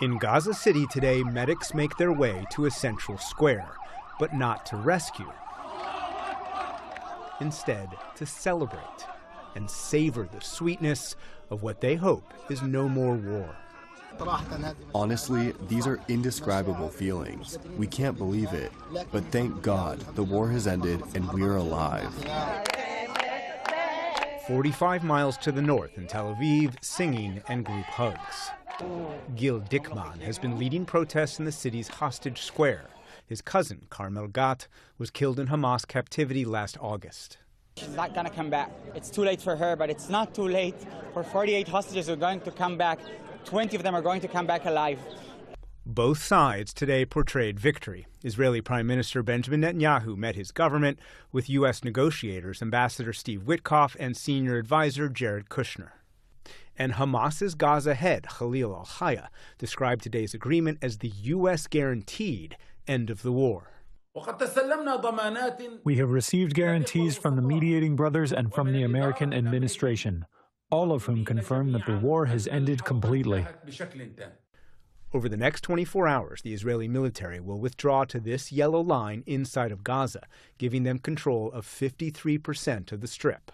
In Gaza City today, medics make their way to a central square, but not to rescue. Instead, to celebrate and savor the sweetness of what they hope is no more war. Honestly, these are indescribable feelings. We can't believe it, but thank God the war has ended and we're alive. 45 miles to the north in Tel Aviv, singing and group hugs. Gil Dickman has been leading protests in the city's hostage square. His cousin, Carmel Gat, was killed in Hamas captivity last August. She's not going to come back. It's too late for her, but it's not too late for 48 hostages who are going to come back. 20 of them are going to come back alive. Both sides today portrayed victory. Israeli Prime Minister Benjamin Netanyahu met his government with U.S. negotiators Ambassador Steve Witkoff and senior advisor Jared Kushner. And Hamas's Gaza head, Khalil al-Hayya, described today's agreement as the U.S. guaranteed end of the war. We have received guarantees from the mediating brothers and from the American administration, all of whom confirm that the war has ended completely. Over the next 24 hours, the Israeli military will withdraw to this yellow line inside of Gaza, giving them control of 53% of the Strip.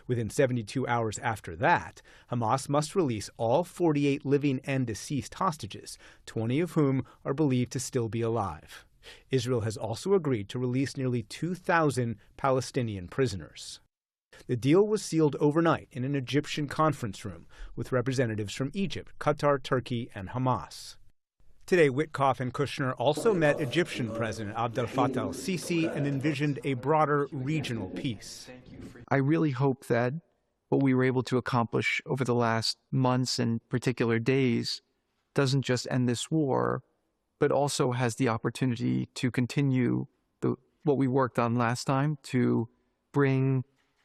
Within 72 hours after that, Hamas must release all 48 living and deceased hostages, 20 of whom are believed to still be alive. Israel has also agreed to release nearly 2,000 Palestinian prisoners. The deal was sealed overnight in an Egyptian conference room with representatives from Egypt, Qatar, Turkey, and Hamas. Today, Witkoff and Kushner also met Egyptian President Abdel Fattah al-Sisi and envisioned a broader regional peace. I really hope that what we were able to accomplish over the last months and particular days doesn't just end this war, but also has the opportunity to continue what we worked on last time, to bring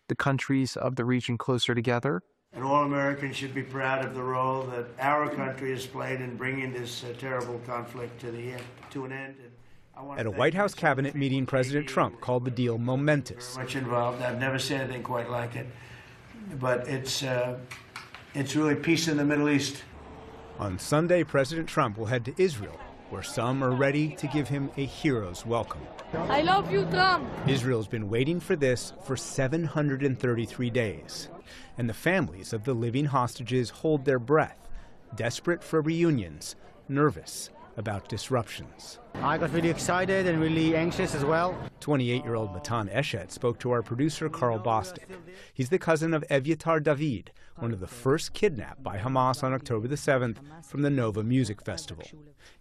the countries of the region closer together. And all Americans should be proud of the role that our country has played in bringing this terrible conflict to an end. At a White House cabinet meeting, President Trump called the deal momentous. Very much involved. I've never seen anything quite like it. But it's really peace in the Middle East. On Sunday, President Trump will head to Israel, where some are ready to give him a hero's welcome. I love you, Trump. Israel's been waiting for this for 733 days. And the families of the living hostages hold their breath, desperate for reunions, nervous about disruptions. I got really excited and really anxious as well. 28-year-old Matan Eshet spoke to our producer Carl Bostic. He's the cousin of Evyatar David, one of the first kidnapped by Hamas on October the 7th from the Nova Music Festival.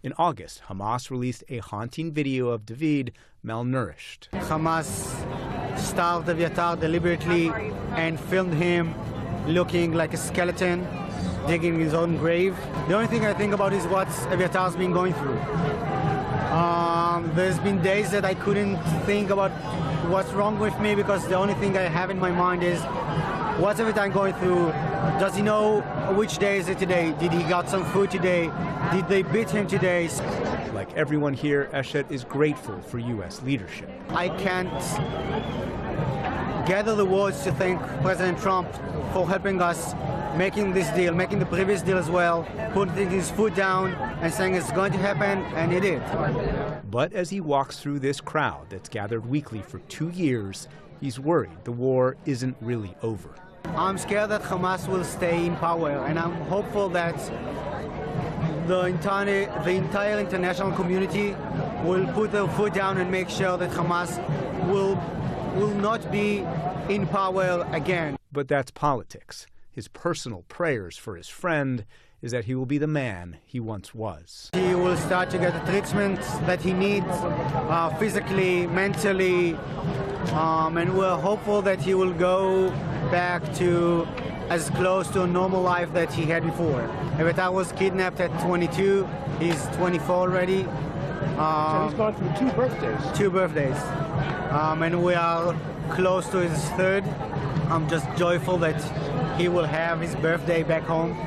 In August, Hamas released a haunting video of David malnourished. Hamas starved Evyatar deliberately and filmed him looking like a skeleton, digging his own grave. The only thing I think about is what Evyatar's been going through. There's been days that I couldn't think about what's wrong with me because the only thing I have in my mind is what's Evyatar going through? Does he know which day is it today? Did he got some food today? Did they beat him today? Like everyone here, Eshet is grateful for U.S. leadership. I can't gather the words to thank President Trump for helping us making this deal, making the previous deal as well, putting his foot down and saying it's going to happen, and it did. But as he walks through this crowd that's gathered weekly for 2 years, he's worried the war isn't really over. I'm scared that Hamas will stay in power, and I'm hopeful that the entire international community will put their foot down and make sure that Hamas will not be in power again. But that's politics. His personal prayers for his friend is that he will be the man he once was. He will start to get the treatment that he needs physically, mentally, and we're hopeful that he will go back to as close to a normal life that he had before. Evyatar was kidnapped at 22. He's 24 already. So he's gone through 2 birthdays. 2 birthdays. And we are close to his 3rd. I'm just joyful that he will have his birthday back home.